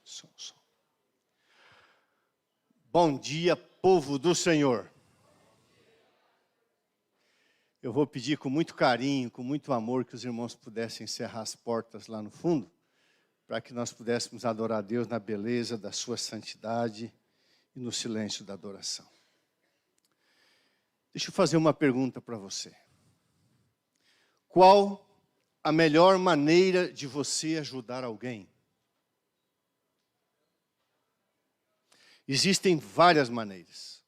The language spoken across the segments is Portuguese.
Som. Bom dia, povo do Senhor. Eu vou pedir com muito carinho, com muito amor, que os irmãos pudessem encerrar as portas lá no fundo, para que nós pudéssemos adorar a Deus na beleza da sua santidade e no silêncio da adoração. Deixa eu fazer uma pergunta para você. Qual a melhor maneira de você ajudar alguém? Existem várias maneiras.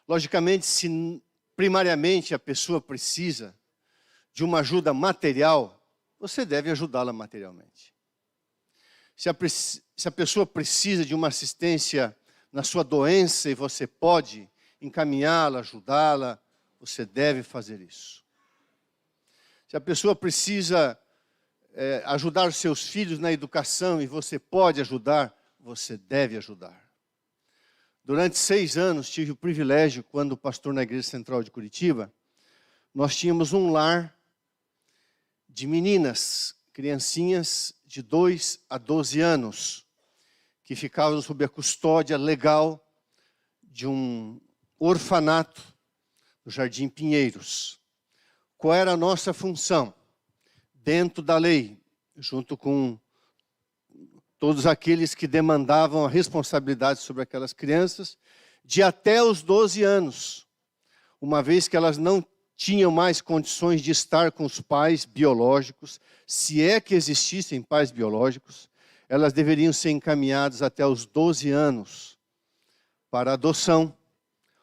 Logicamente, se primariamente a pessoa precisa de uma ajuda material, você deve ajudá-la materialmente. Se a pessoa precisa de uma assistência na sua doença e você pode encaminhá-la, ajudá-la, você deve fazer isso. Se a pessoa precisa ajudar os seus filhos na educação e você pode ajudar, você deve ajudar. Durante 6 anos, tive o privilégio, quando pastor na Igreja Central de Curitiba, nós tínhamos um lar de meninas, criancinhas de 2 a 12 anos, que ficavam sob a custódia legal de um orfanato no Jardim Pinheiros. Qual era a nossa função? Dentro da lei, junto com todos aqueles que demandavam a responsabilidade sobre aquelas crianças, de até os 12 anos, uma vez que elas não tinham mais condições de estar com os pais biológicos, se é que existissem pais biológicos, elas deveriam ser encaminhadas até os 12 anos para adoção,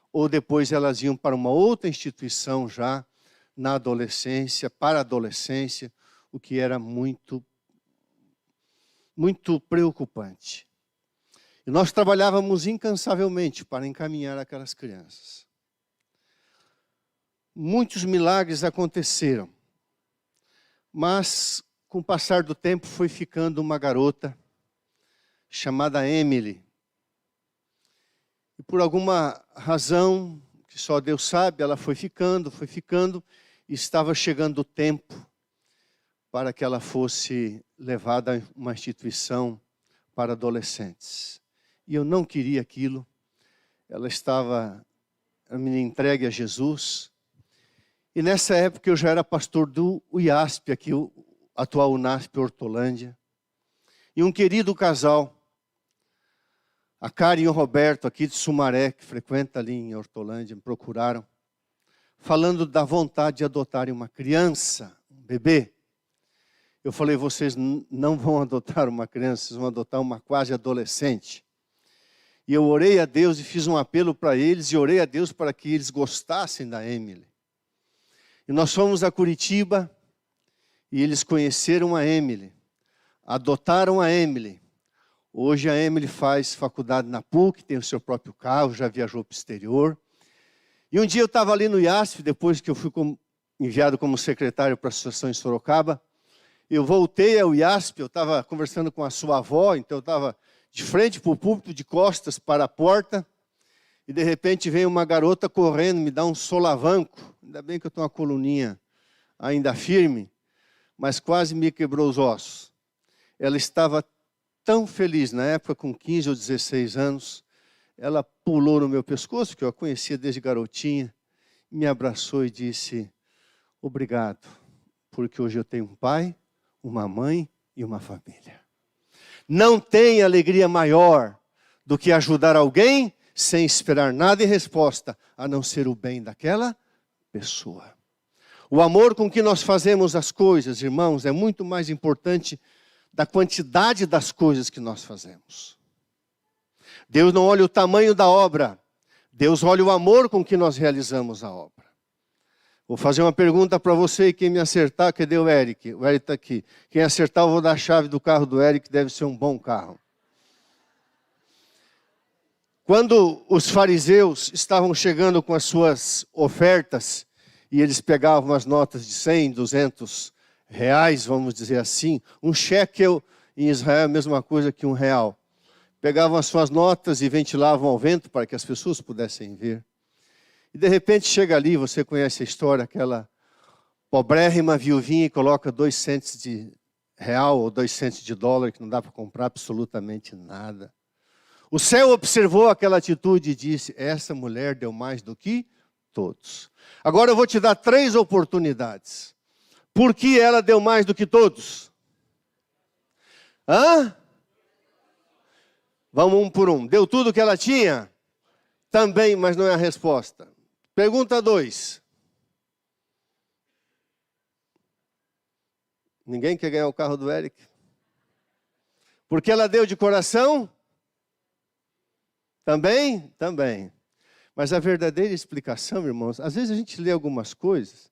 ou depois elas iam para uma outra instituição já na adolescência, para a adolescência, o que era muito preocupante. E nós trabalhávamos incansavelmente para encaminhar aquelas crianças. Muitos milagres aconteceram, mas com o passar do tempo foi ficando uma garota chamada Emily. E por alguma razão, que só Deus sabe, ela foi ficando, e estava chegando o tempo para que ela fosse levada a uma instituição para adolescentes. E eu não queria aquilo. Ela estava me entregue a Jesus. E nessa época eu já era pastor do UIASP, aqui o atual UNASP Hortolândia. E um querido casal, a Karen e o Roberto, aqui de Sumaré, que frequenta ali em Hortolândia, me procuraram, falando da vontade de adotarem uma criança, um bebê. Eu falei, vocês não vão adotar uma criança, vocês vão adotar uma quase adolescente. E eu orei a Deus e fiz um apelo para eles, e orei a Deus para que eles gostassem da Emily. E nós fomos a Curitiba, e eles conheceram a Emily, adotaram a Emily. Hoje a Emily faz faculdade na PUC, tem o seu próprio carro, já viajou para o exterior. E um dia eu estava ali no IASF, depois que eu fui enviado como secretário para a associação em Sorocaba. Eu voltei ao IASP, eu estava conversando com a sua avó, então eu estava de frente para o púlpito, de costas para a porta, e de repente vem uma garota correndo, me dá um solavanco, ainda bem que eu tenho uma coluninha ainda firme, mas quase me quebrou os ossos. Ela estava tão feliz, na época com 15 ou 16 anos, ela pulou no meu pescoço, que eu a conhecia desde garotinha, me abraçou e disse, obrigado, porque hoje eu tenho um pai, uma mãe e uma família. Não tem alegria maior do que ajudar alguém sem esperar nada em resposta, a não ser o bem daquela pessoa. O amor com que nós fazemos as coisas, irmãos, é muito mais importante da quantidade das coisas que nós fazemos. Deus não olha o tamanho da obra, Deus olha o amor com que nós realizamos a obra. Vou fazer uma pergunta para você e quem me acertar, cadê o Eric? O Eric está aqui. Quem acertar, eu vou dar a chave do carro do Eric, deve ser um bom carro. Quando os fariseus estavam chegando com as suas ofertas, e eles pegavam as notas de 100, 200 reais, vamos dizer assim, um shekel em Israel é a mesma coisa que R$1. Pegavam as suas notas e ventilavam ao vento para que as pessoas pudessem ver. E de repente chega ali, você conhece a história, aquela pobrérrima viuvinha e coloca 2 centes real ou 2 centos de dólar que não dá para comprar absolutamente nada. O céu observou aquela atitude e disse: essa mulher deu mais do que todos. Agora eu vou te dar 3 oportunidades. Por que ela deu mais do que todos? Hã? Vamos um por um. Deu tudo que ela tinha? Também, mas não é a resposta. Pergunta 2. Ninguém quer ganhar o carro do Eric? Porque ela deu de coração? Também? Também. Mas a verdadeira explicação, irmãos, às vezes a gente lê algumas coisas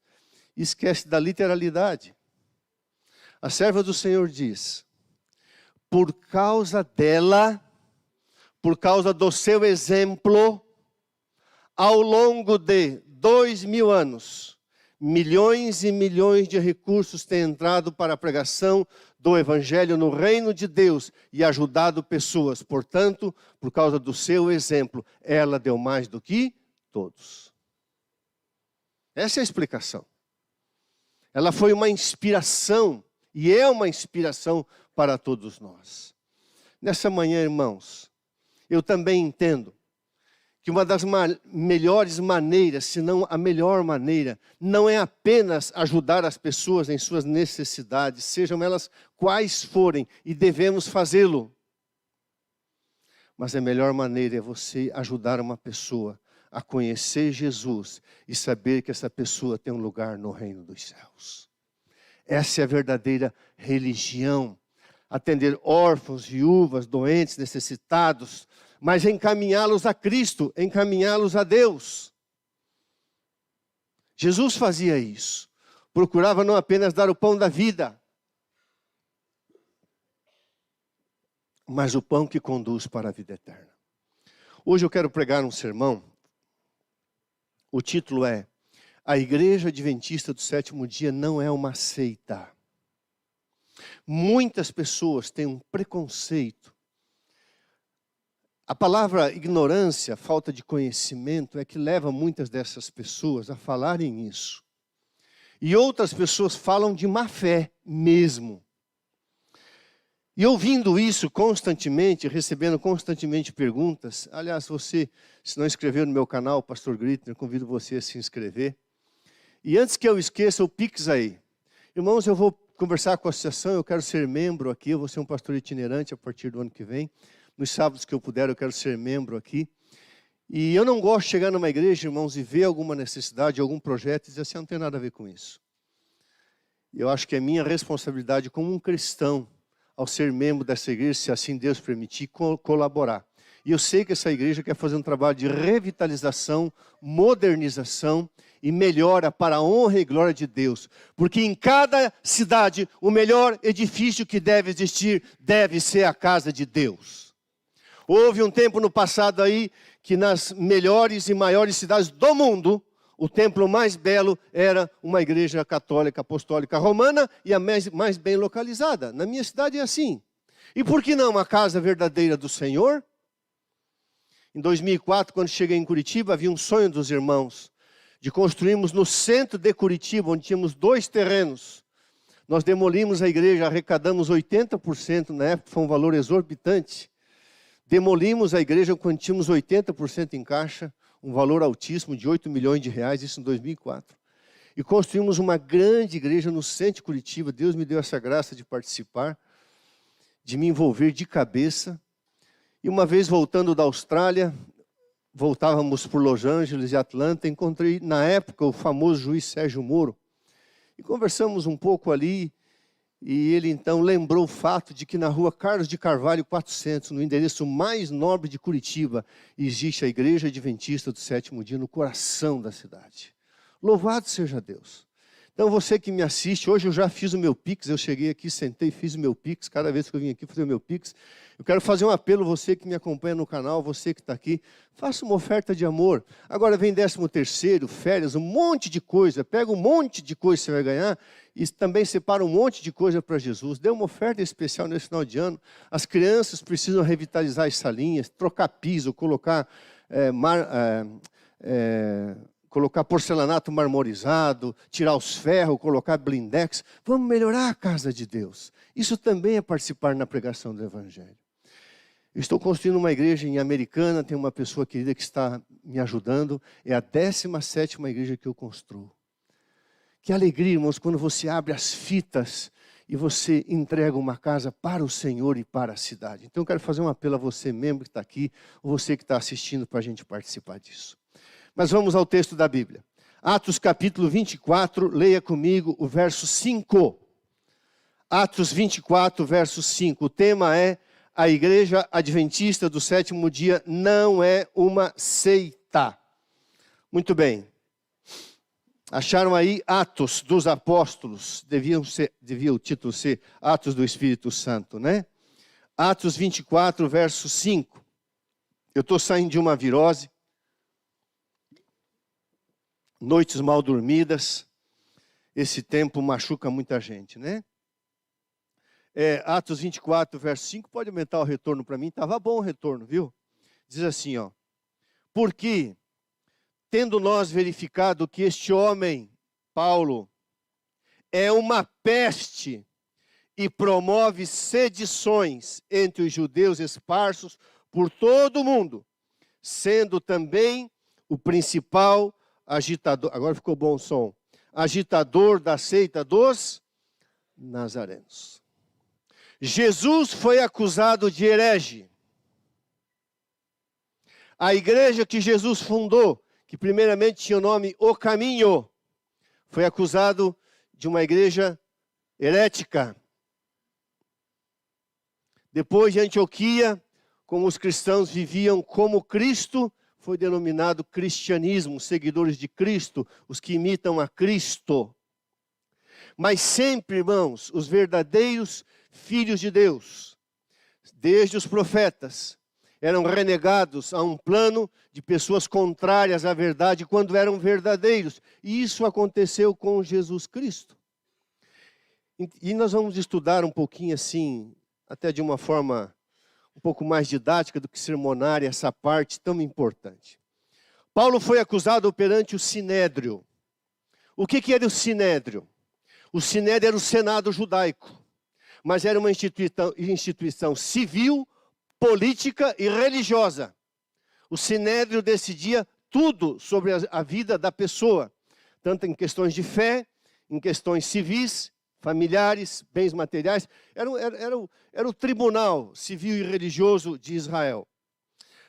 e esquece da literalidade. A serva do Senhor diz: por causa dela, por causa do seu exemplo, ao longo de 2000 anos, milhões e milhões de recursos têm entrado para a pregação do Evangelho no reino de Deus e ajudado pessoas. Portanto, por causa do seu exemplo, ela deu mais do que todos. Essa é a explicação. Ela foi uma inspiração e é uma inspiração para todos nós. Nessa manhã, irmãos, eu também entendo que uma das melhores maneiras, se não a melhor maneira, não é apenas ajudar as pessoas em suas necessidades, sejam elas quais forem, e devemos fazê-lo. Mas a melhor maneira é você ajudar uma pessoa a conhecer Jesus e saber que essa pessoa tem um lugar no reino dos céus. Essa é a verdadeira religião. Atender órfãos, viúvas, doentes, necessitados, mas encaminhá-los a Cristo, encaminhá-los a Deus. Jesus fazia isso. Procurava não apenas dar o pão da vida, mas o pão que conduz para a vida eterna. Hoje eu quero pregar um sermão. O título é: a Igreja Adventista do Sétimo Dia não é uma seita. Muitas pessoas têm um preconceito. A palavra ignorância, falta de conhecimento, é que leva muitas dessas pessoas a falarem isso. E outras pessoas falam de má fé mesmo. E ouvindo isso constantemente, recebendo constantemente perguntas, aliás, você, se não inscreveu no meu canal, Pastor Grittner, convido você a se inscrever. E antes que eu esqueça, o Pix aí. Irmãos, eu vou conversar com a associação, eu quero ser membro aqui, eu vou ser um pastor itinerante a partir do ano que vem. Nos sábados que eu puder, eu quero ser membro aqui. E eu não gosto de chegar numa igreja, irmãos, e ver alguma necessidade, algum projeto, e dizer assim: não tem nada a ver com isso. Eu acho que é minha responsabilidade como um cristão, ao ser membro dessa igreja, se assim Deus permitir, colaborar. E eu sei que essa igreja quer fazer um trabalho de revitalização, modernização e melhora para a honra e glória de Deus. Porque em cada cidade, o melhor edifício que deve existir deve ser a casa de Deus. Houve um tempo no passado aí que nas melhores e maiores cidades do mundo, o templo mais belo era uma igreja católica apostólica romana e a mais bem localizada. Na minha cidade é assim. E por que não a casa verdadeira do Senhor? Em 2004, quando cheguei em Curitiba, havia um sonho dos irmãos de construirmos no centro de Curitiba, onde tínhamos 2 terrenos. Nós demolimos a igreja, arrecadamos 80%, na época foi um valor exorbitante. Demolimos a igreja quando tínhamos 80% em caixa, um valor altíssimo de 8 milhões de reais, isso em 2004. E construímos uma grande igreja no centro de Curitiba. Deus me deu essa graça de participar, de me envolver de cabeça. E uma vez voltando da Austrália, voltávamos por Los Angeles e Atlanta, encontrei na época o famoso juiz Sérgio Moro. E conversamos um pouco ali. E ele então lembrou o fato de que na rua Carlos de Carvalho 400, no endereço mais nobre de Curitiba, existe a Igreja Adventista do Sétimo Dia no coração da cidade. Louvado seja Deus. Então você que me assiste, hoje eu já fiz o meu Pix, eu cheguei aqui, sentei, fiz o meu Pix, cada vez que eu vim aqui fazer o meu Pix. Eu quero fazer um apelo, você que me acompanha no canal, você que está aqui, faça uma oferta de amor. Agora vem 13º, férias, um monte de coisa, pega um monte de coisa que você vai ganhar e também separa um monte de coisa para Jesus. Dê uma oferta especial nesse final de ano. As crianças precisam revitalizar as salinhas, trocar piso, colocar colocar porcelanato marmorizado, tirar os ferros, colocar blindex. Vamos melhorar a casa de Deus. Isso também é participar na pregação do Evangelho. Eu estou construindo uma igreja em Americana, tem uma pessoa querida que está me ajudando. É a 17ª igreja que eu construo. Que alegria, irmãos, quando você abre as fitas e você entrega uma casa para o Senhor e para a cidade. Então eu quero fazer um apelo a você, membro que está aqui, ou você que está assistindo, para a gente participar disso. Mas vamos ao texto da Bíblia. Atos capítulo 24, leia comigo o verso 5. Atos 24, verso 5. O tema é: a igreja adventista do sétimo dia não é uma seita. Muito bem. Acharam aí Atos dos Apóstolos. Devia o título ser Atos do Espírito Santo, né? Atos 24, verso 5. Eu estou saindo de uma virose. Noites mal dormidas. Esse tempo machuca muita gente, né? Atos 24, verso 5. Pode aumentar o retorno para mim? Estava bom o retorno, viu? Diz assim, ó. Porque, tendo nós verificado que este homem, Paulo, é uma peste e promove sedições entre os judeus esparsos por todo o mundo, sendo também o principal agitador, agora ficou bom o som, agitador da seita dos nazarenos. Jesus foi acusado de herege. A igreja que Jesus fundou, que primeiramente tinha o nome O Caminho, foi acusado de uma igreja herética. Depois de Antioquia, como os cristãos viviam como Cristo, foi denominado cristianismo, seguidores de Cristo, os que imitam a Cristo. Mas sempre, irmãos, os verdadeiros filhos de Deus, desde os profetas, eram renegados a um plano de pessoas contrárias à verdade quando eram verdadeiros. E isso aconteceu com Jesus Cristo. E nós vamos estudar um pouquinho assim, até de uma forma um pouco mais didática do que sermonária, essa parte tão importante. Paulo foi acusado perante o Sinédrio. O que era o Sinédrio? O Sinédrio era o Senado judaico, mas era uma instituição civil, política e religiosa. O Sinédrio decidia tudo sobre a vida da pessoa, tanto em questões de fé, em questões civis, familiares, bens materiais. Era o tribunal civil e religioso de Israel.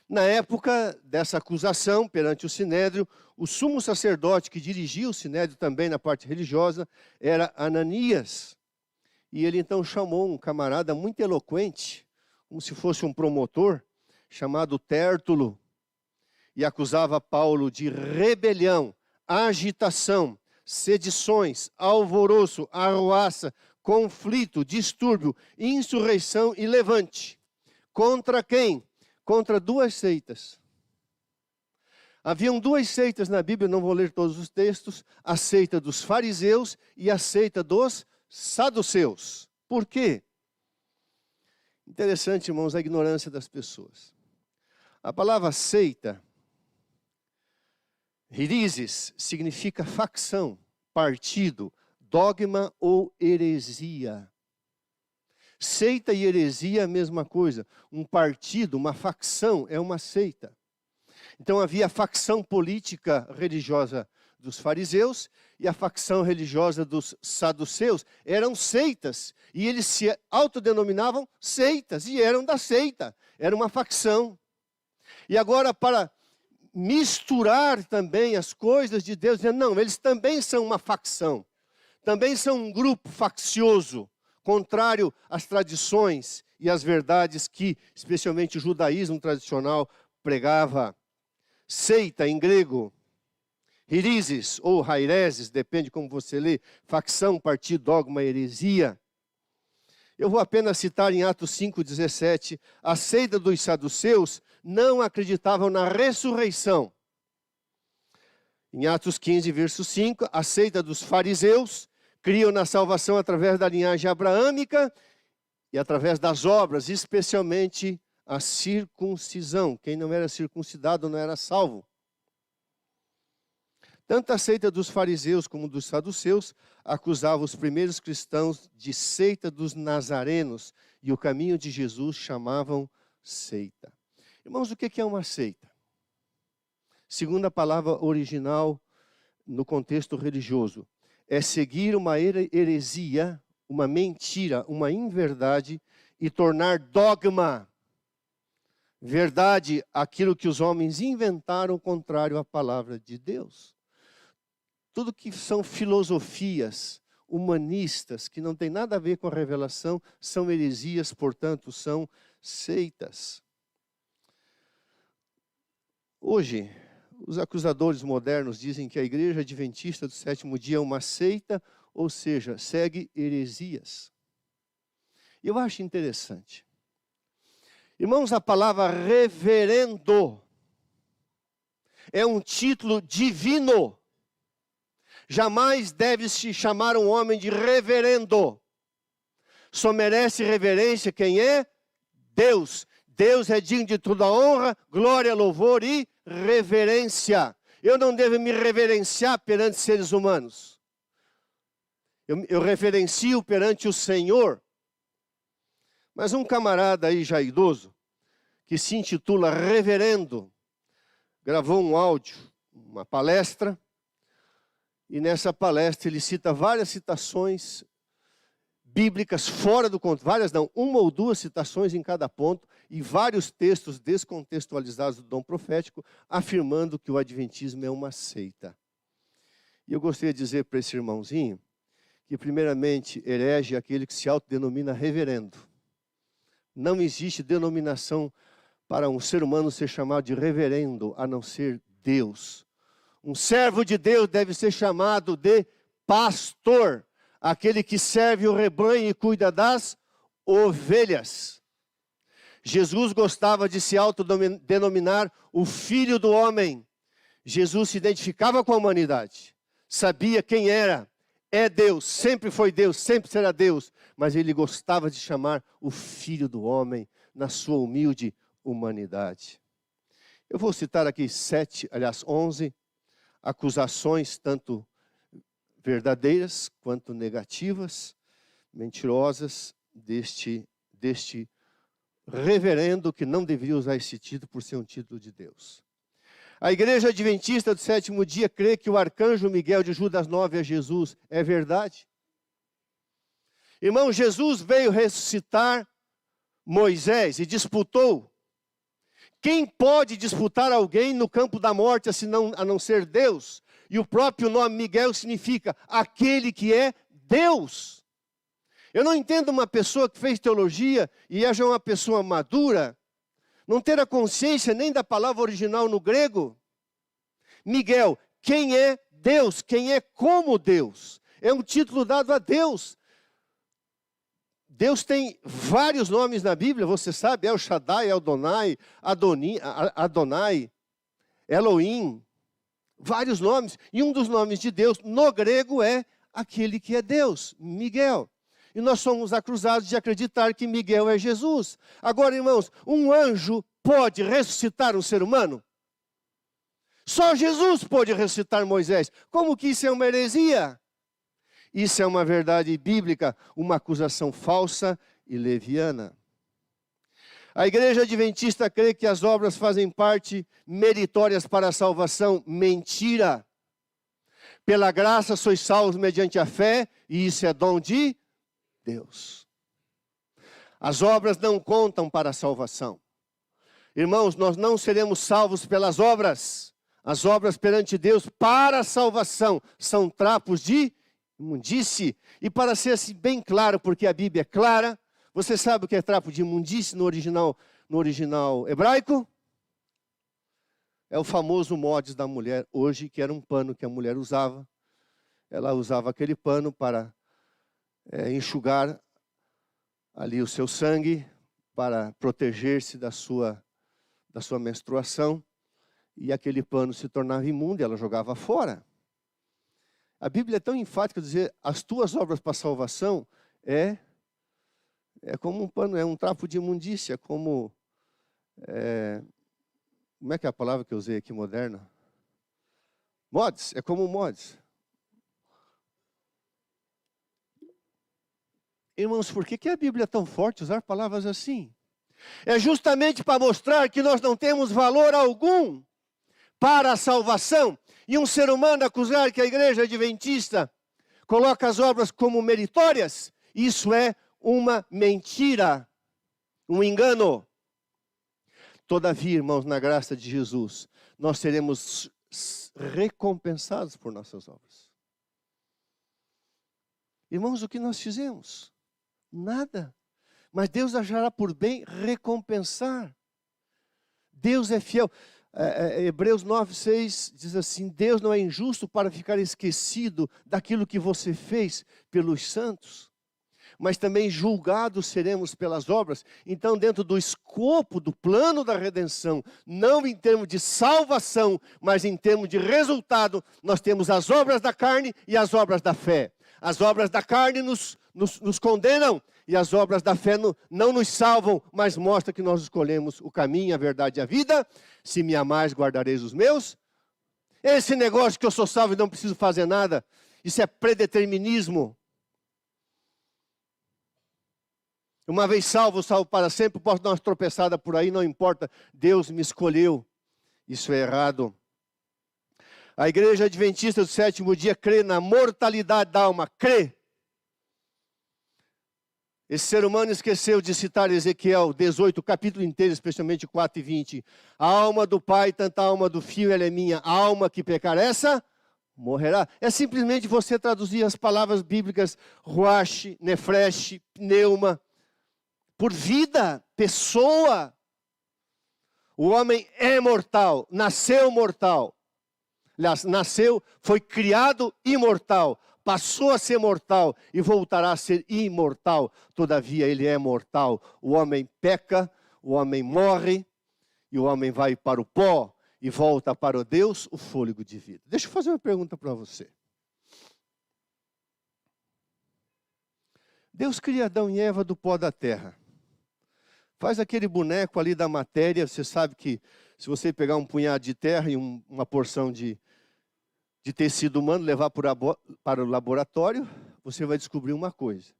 Na época dessa acusação perante o Sinédrio, o sumo sacerdote que dirigia o Sinédrio também na parte religiosa era Ananias. E ele então chamou um camarada muito eloquente, como se fosse um promotor, chamado Tértulo, e acusava Paulo de rebelião, agitação, sedições, alvoroço, arruaça, conflito, distúrbio, insurreição e levante. Contra quem? Contra duas seitas. Haviam duas seitas na Bíblia, não vou ler todos os textos, a seita dos fariseus e a seita dos saduceus. Por quê? Interessante, irmãos, a ignorância das pessoas. A palavra seita, heresis, significa facção, partido, dogma ou heresia. Seita e heresia é a mesma coisa. Um partido, uma facção é uma seita. Então havia a facção política religiosa dos fariseus e a facção religiosa dos saduceus. Eram seitas e eles se autodenominavam seitas e eram da seita. Era uma facção. E agora, para misturar também as coisas de Deus, dizendo, não, eles também são uma facção. Também são um grupo faccioso, contrário às tradições e às verdades que, especialmente o judaísmo tradicional, pregava. Seita, em grego, heresis ou haireses, depende como você lê, facção, partido, dogma, heresia. Eu vou apenas citar em Atos 5,17, a seita dos saduceus não acreditavam na ressurreição. Em Atos 15, verso 5, a seita dos fariseus criam na salvação através da linhagem abraâmica e através das obras, especialmente a circuncisão. Quem não era circuncidado não era salvo. Tanto a seita dos fariseus como dos saduceus acusava os primeiros cristãos de seita dos nazarenos, e o caminho de Jesus chamavam seita. Irmãos, o que é uma seita? Segundo a palavra original, no contexto religioso, é seguir uma heresia, uma mentira, uma inverdade e tornar dogma, verdade, aquilo que os homens inventaram contrário à palavra de Deus. Tudo que são filosofias humanistas, que não tem nada a ver com a revelação, são heresias, portanto, são seitas. Hoje, os acusadores modernos dizem que a Igreja Adventista do Sétimo Dia é uma seita, ou seja, segue heresias. Eu acho interessante. Irmãos, a palavra reverendo é um título divino. Jamais deve-se chamar um homem de reverendo. Só merece reverência quem é Deus. Deus é digno de toda honra, glória, louvor e reverência. Eu não devo me reverenciar perante seres humanos. Eu reverencio perante o Senhor. Mas um camarada aí já idoso, que se intitula reverendo, gravou um áudio, uma palestra, e nessa palestra ele cita várias citações bíblicas fora do contexto, várias não, uma ou duas citações em cada ponto, e vários textos descontextualizados do dom profético, afirmando que o adventismo é uma seita. E eu gostaria de dizer para esse irmãozinho, que primeiramente herege aquele que se autodenomina reverendo. Não existe denominação para um ser humano ser chamado de reverendo, a não ser Deus. Um servo de Deus deve ser chamado de pastor, aquele que serve o rebanho e cuida das ovelhas. Jesus gostava de se autodenominar o Filho do Homem. Jesus se identificava com a humanidade, sabia quem era, é Deus, sempre foi Deus, sempre será Deus, mas ele gostava de chamar o Filho do Homem na sua humilde humanidade. Eu vou citar aqui 11 acusações, tanto verdadeiras quanto negativas, mentirosas, deste reverendo que não deveria usar esse título por ser um título de Deus. A Igreja Adventista do Sétimo Dia crê que o arcanjo Miguel de Judas 9 é Jesus. É verdade? Irmão, Jesus veio ressuscitar Moisés e disputou. Quem pode disputar alguém no campo da morte a não ser Deus? E o próprio nome Miguel significa aquele que é Deus. Eu não entendo uma pessoa que fez teologia e é já uma pessoa madura, não ter a consciência nem da palavra original no grego. Miguel, quem é Deus? Quem é como Deus? É um título dado a Deus. Deus tem vários nomes na Bíblia, você sabe, El Shaddai, Adonai, Elohim, vários nomes. E um dos nomes de Deus no grego é aquele que é Deus, Miguel. E nós somos acusados de acreditar que Miguel é Jesus. Agora, irmãos, um anjo pode ressuscitar um ser humano? Só Jesus pode ressuscitar Moisés. Como que isso é uma heresia? Isso é uma verdade bíblica, uma acusação falsa e leviana. A Igreja Adventista crê que as obras fazem parte meritórias para a salvação. Mentira. Pela graça sois salvos mediante a fé, e isso é dom de Deus. As obras não contam para a salvação. Irmãos, nós não seremos salvos pelas obras. As obras perante Deus para a salvação são trapos de imundície. E para ser assim bem claro, porque a Bíblia é clara, você sabe o que é trapo de imundície no original hebraico? É o famoso mods da mulher hoje, que era um pano que a mulher usava. Ela usava aquele pano para enxugar ali o seu sangue, para proteger-se da sua menstruação. E aquele pano se tornava imundo e ela jogava fora. A Bíblia é tão enfática dizer, as tuas obras para a salvação é como um pano, é um trapo de imundícia, como é que é a palavra que eu usei aqui moderna? Mods, é como mods. Irmãos, por que a Bíblia é tão forte usar palavras assim? É justamente para mostrar que nós não temos valor algum para a salvação. E um ser humano acusar que a igreja adventista coloca as obras como meritórias, isso é uma mentira, um engano. Todavia, irmãos, na graça de Jesus, nós seremos recompensados por nossas obras. Irmãos, o que nós fizemos? Nada. Mas Deus achará por bem recompensar. Deus é fiel. Hebreus 9:6 diz assim: Deus não é injusto para ficar esquecido daquilo que você fez pelos santos, mas também julgados seremos pelas obras. Então, dentro do escopo do plano da redenção, não em termos de salvação, mas em termos de resultado, nós temos as obras da carne e as obras da fé. As obras da carne nos condenam, e as obras da fé não nos salvam, mas mostram que nós escolhemos o caminho, a verdade e a vida. Se me amais, guardareis os meus. Esse negócio que eu sou salvo e não preciso fazer nada, isso é predeterminismo. Uma vez salvo, salvo para sempre, posso dar umas tropeçadas por aí, não importa, Deus me escolheu. Isso é errado. A igreja adventista do sétimo dia crê na mortalidade da alma, crê. Esse ser humano esqueceu de citar Ezequiel 18, o capítulo inteiro, especialmente 4 e 20. A alma do pai, tanto a alma do filho, ela é minha. A alma que pecar, essa morrerá. É simplesmente você traduzir as palavras bíblicas ruach, nefresh, pneuma, por vida, pessoa. O homem é mortal, nasceu mortal. Aliás, nasceu, foi criado imortal. Passou a ser mortal e voltará a ser imortal. Todavia, ele é mortal. O homem peca, o homem morre, e o homem vai para o pó e volta para o Deus, o fôlego de vida. Deixa eu fazer uma pergunta para você. Deus cria Adão e Eva do pó da terra. Faz aquele boneco ali da matéria. Você sabe que se você pegar um punhado de terra e uma porção de tecido humano, levar para o laboratório, você vai descobrir uma coisa.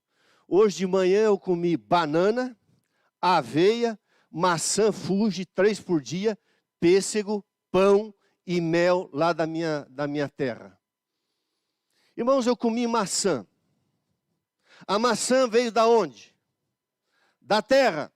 Hoje de manhã eu comi banana, aveia, maçã Fuji, 3 por dia, pêssego, pão e mel lá da minha terra. Irmãos, eu comi maçã. A maçã veio da onde? Da terra.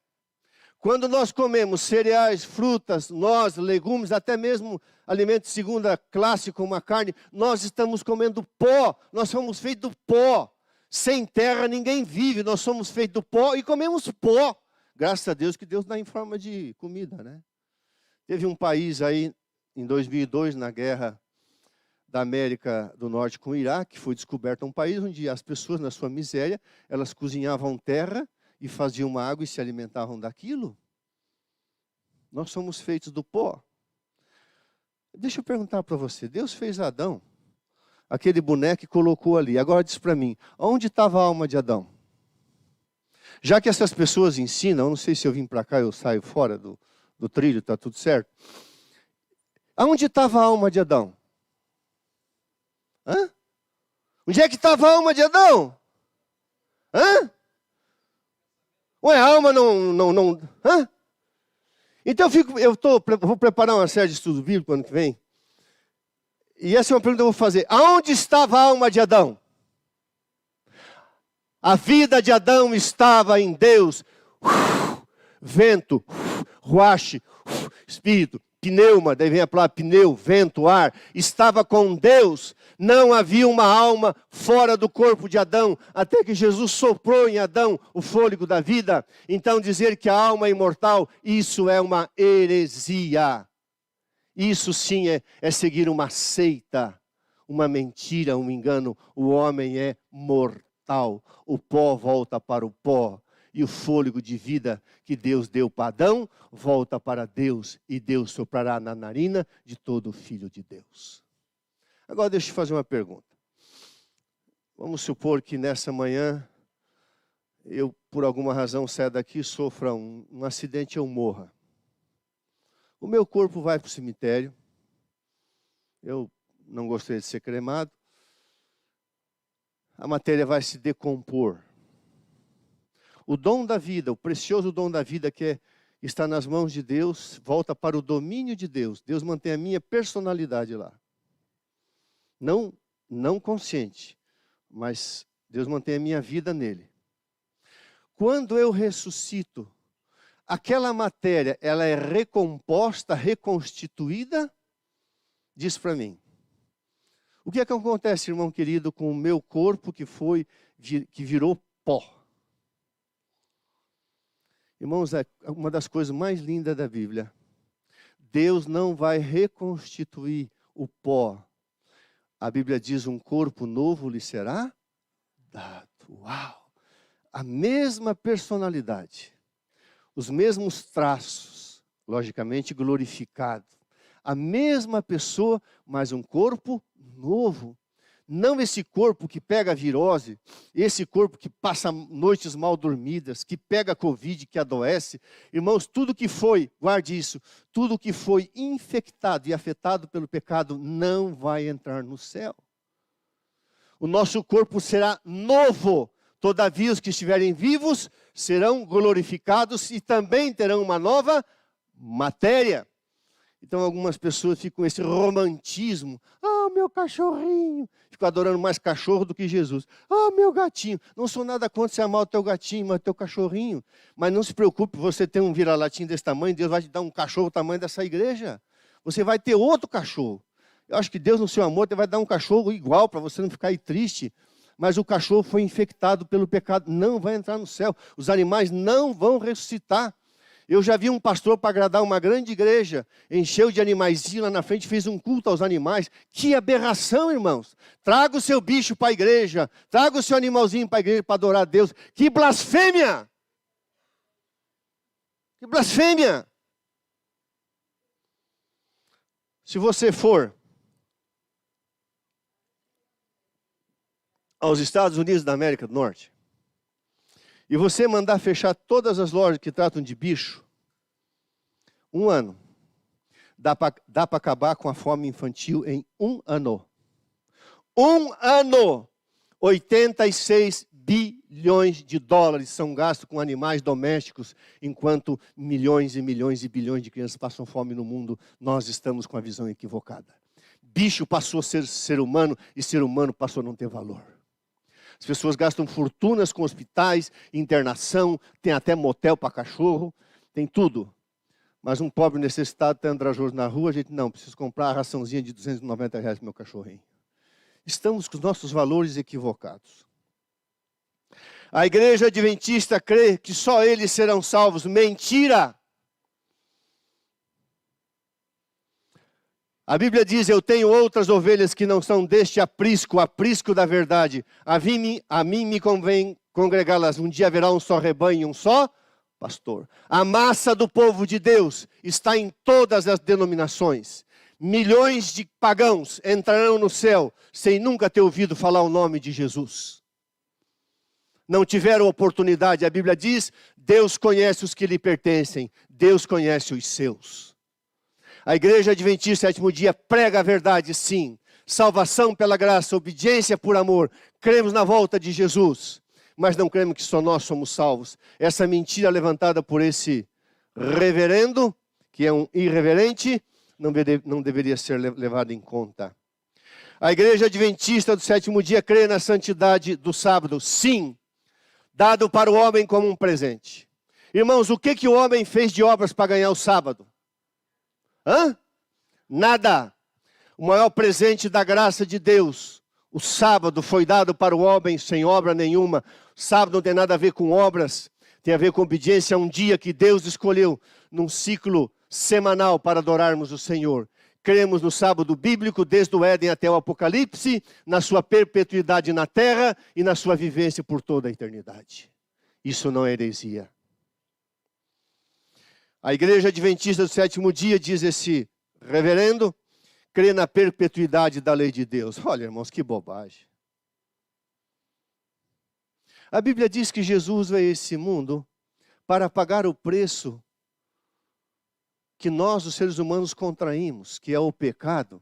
Quando nós comemos cereais, frutas, nozes, legumes, até mesmo alimentos de segunda classe, como a carne, nós estamos comendo pó. Nós somos feitos do pó. Sem terra ninguém vive, nós somos feitos do pó e comemos pó. Graças a Deus que Deus dá em forma de comida, né? Teve um país aí, em 2002, na guerra da América do Norte com o Iraque, foi descoberto um país onde as pessoas, na sua miséria, elas cozinhavam terra e faziam uma água e se alimentavam daquilo. Nós somos feitos do pó. Deixa eu perguntar para você, Deus fez Adão, aquele boneco, e colocou ali. Agora diz para mim, onde estava a alma de Adão? Já que essas pessoas ensinam, eu não sei se eu vim para cá, eu saio fora do trilho, está tudo certo. Aonde estava a alma de Adão? Hã? Onde é que estava a alma de Adão? Hã? Ué, a alma não. Hã? Então vou preparar uma série de estudos bíblicos ano que vem. E essa é uma pergunta que eu vou fazer. Aonde estava a alma de Adão? A vida de Adão estava em Deus. Vento, ruach, espírito, pneuma, daí vem a palavra pneu, vento, ar. Estava com Deus. Não havia uma alma fora do corpo de Adão, até que Jesus soprou em Adão o fôlego da vida. Então dizer que a alma é imortal, isso é uma heresia. Isso sim é seguir uma seita, uma mentira, um engano. O homem é mortal. O pó volta para o pó. E o fôlego de vida que Deus deu para Adão, volta para Deus. E Deus soprará na narina de todo filho de Deus. Agora deixa eu fazer uma pergunta. Vamos supor que nessa manhã, eu por alguma razão saia daqui e sofra um acidente e eu morra. O meu corpo vai para o cemitério. Eu não gostaria de ser cremado. A matéria vai se decompor. O dom da vida, o precioso dom da vida que está nas mãos de Deus, volta para o domínio de Deus. Deus mantém a minha personalidade lá. Não consciente, mas Deus mantém a minha vida nele. Quando eu ressuscito, aquela matéria, ela é recomposta, reconstituída? Diz para mim. O que é que acontece, irmão querido, com o meu corpo que virou pó? Irmãos, é uma das coisas mais lindas da Bíblia. Deus não vai reconstituir o pó. A Bíblia diz, um corpo novo lhe será dado. Uau! A mesma personalidade, os mesmos traços, logicamente glorificado. A mesma pessoa, mas um corpo novo. Não esse corpo que pega a virose, esse corpo que passa noites mal dormidas, que pega a Covid, que adoece. Irmãos, tudo que foi, guarde isso, tudo que foi infectado e afetado pelo pecado não vai entrar no céu. O nosso corpo será novo. Todavia, os que estiverem vivos serão glorificados e também terão uma nova matéria. Então algumas pessoas ficam com esse romantismo. Ah, meu cachorrinho. Ficam adorando mais cachorro do que Jesus. Ah, meu gatinho. Não sou nada contra você amar o teu gatinho, mas o teu cachorrinho. Mas não se preocupe, você tem um vira-latinho desse tamanho, Deus vai te dar um cachorro do tamanho dessa igreja. Você vai ter outro cachorro. Eu acho que Deus, no seu amor, vai dar um cachorro igual para você não ficar aí triste. Mas o cachorro foi infectado pelo pecado, não vai entrar no céu. Os animais não vão ressuscitar. Eu já vi um pastor, para agradar uma grande igreja, encheu de animaizinho lá na frente, fez um culto aos animais. Que aberração, irmãos. Traga o seu bicho para a igreja, traga o seu animalzinho para a igreja para adorar a Deus. Que blasfêmia! Que blasfêmia! Se você for aos Estados Unidos da América do Norte, e você mandar fechar todas as lojas que tratam de bicho, um ano, dá para acabar com a fome infantil em um ano. Um ano! 86 bilhões de dólares são gastos com animais domésticos, enquanto milhões e milhões e bilhões de crianças passam fome no mundo. Nós estamos com a visão equivocada. Bicho passou a ser ser humano e ser humano passou a não ter valor. As pessoas gastam fortunas com hospitais, internação, tem até motel para cachorro, tem tudo. Mas um pobre necessitado está andrajoso na rua, a gente não, precisa comprar a raçãozinha de R$290 para o meu cachorrinho. Estamos com os nossos valores equivocados. A igreja adventista crê que só eles serão salvos. Mentira! A Bíblia diz, eu tenho outras ovelhas que não são deste aprisco da verdade. A mim me convém congregá-las. Um dia haverá um só rebanho e um só pastor. A massa do povo de Deus está em todas as denominações. Milhões de pagãos entrarão no céu sem nunca ter ouvido falar o nome de Jesus. Não tiveram oportunidade. A Bíblia diz, Deus conhece os que lhe pertencem. Deus conhece os seus. A igreja adventista sétimo dia prega a verdade, sim. Salvação pela graça, obediência por amor. Cremos na volta de Jesus, mas não cremos que só nós somos salvos. Essa mentira levantada por esse reverendo, que é um irreverente, não deveria ser levada em conta. A igreja adventista do sétimo dia crê na santidade do sábado, sim. Dado para o homem como um presente. Irmãos, o que o homem fez de obras para ganhar o sábado? Nada. O maior presente da graça de Deus, o sábado, foi dado para o homem sem obra nenhuma. O sábado não tem nada a ver com obras, tem a ver com obediência a um dia que Deus escolheu num ciclo semanal para adorarmos o Senhor. Cremos no sábado bíblico, desde o Éden até o Apocalipse, na sua perpetuidade na terra e na sua vivência por toda a eternidade. Isso não é heresia. A igreja adventista do sétimo dia, diz esse reverendo, crê na perpetuidade da lei de Deus. Olha, irmãos, que bobagem. A Bíblia diz que Jesus veio a esse mundo para pagar o preço que nós, os seres humanos, contraímos, que é o pecado.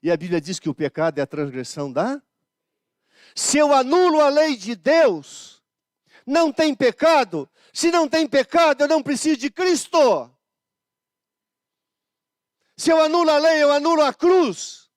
E a Bíblia diz que o pecado é a transgressão da... Se eu anulo a lei de Deus, não tem pecado. Se não tem pecado, eu não preciso de Cristo. Se eu anulo a lei, eu anulo a cruz.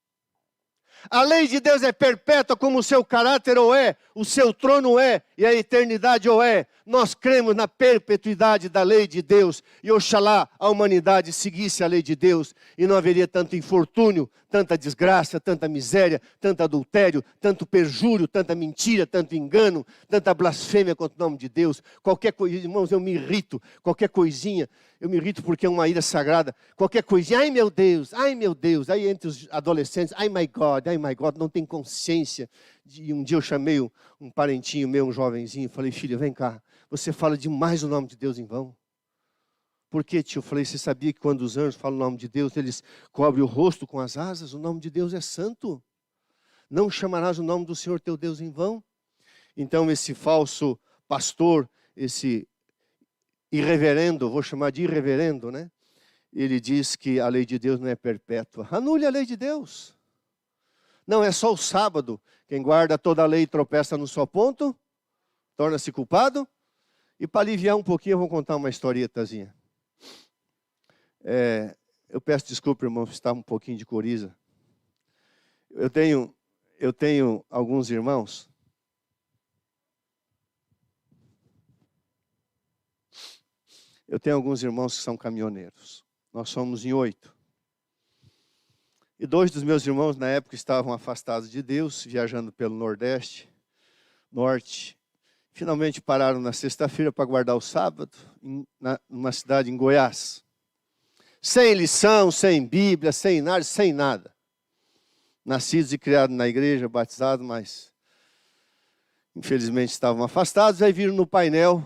A lei de Deus é perpétua como o seu caráter ou é, o seu trono é e a eternidade ou é. Nós cremos na perpetuidade da lei de Deus e oxalá a humanidade seguisse a lei de Deus e não haveria tanto infortúnio, tanta desgraça, tanta miséria, tanto adultério, tanto perjúrio, tanta mentira, tanto engano, tanta blasfêmia contra o nome de Deus. Qualquer coisa, irmãos, eu me irrito, qualquer coisinha, eu me irrito porque é uma ira sagrada, qualquer coisinha, ai meu Deus, aí entre os adolescentes, ai my God, não tem consciência. E um dia eu chamei um parentinho meu, um jovenzinho, falei, filho, vem cá, você fala demais o nome de Deus em vão. Por quê, tio? Eu falei, você sabia que quando os anjos falam o nome de Deus, eles cobrem o rosto com as asas? O nome de Deus é santo. Não chamarás o nome do Senhor teu Deus em vão? Então esse falso pastor, esse irreverendo, vou chamar de irreverendo, né? Ele diz que a lei de Deus não é perpétua. Anule a lei de Deus. Não é só o sábado. Quem guarda toda a lei e tropeça no só ponto, torna-se culpado. E para aliviar um pouquinho, eu vou contar uma historietazinha. Eu peço desculpa, irmão, se está um pouquinho de coriza. Eu tenho alguns irmãos. Eu tenho alguns irmãos que são caminhoneiros. Nós somos em 8. E 2 dos meus irmãos, na época, estavam afastados de Deus, viajando pelo Nordeste, Norte. Finalmente pararam na sexta-feira para guardar o sábado, numa cidade em Goiás. Sem lição, sem Bíblia, sem nada. Nascidos e criados na igreja, batizados, mas infelizmente estavam afastados. Aí viram no painel,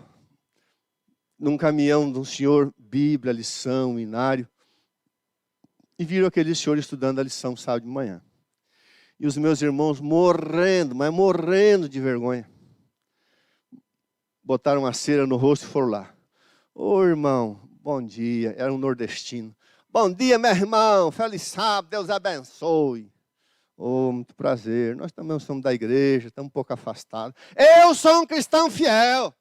num caminhão de um senhor, Bíblia, lição, inário. E viram aquele senhor estudando a lição sábado de manhã. E os meus irmãos morrendo, mas morrendo de vergonha. Botaram uma cera no rosto e foram lá. Ô irmão, bom dia. Era um nordestino. Bom dia, meu irmão. Feliz sábado, Deus abençoe. Oh, muito prazer. Nós também somos da igreja, estamos um pouco afastados. Eu sou um cristão fiel.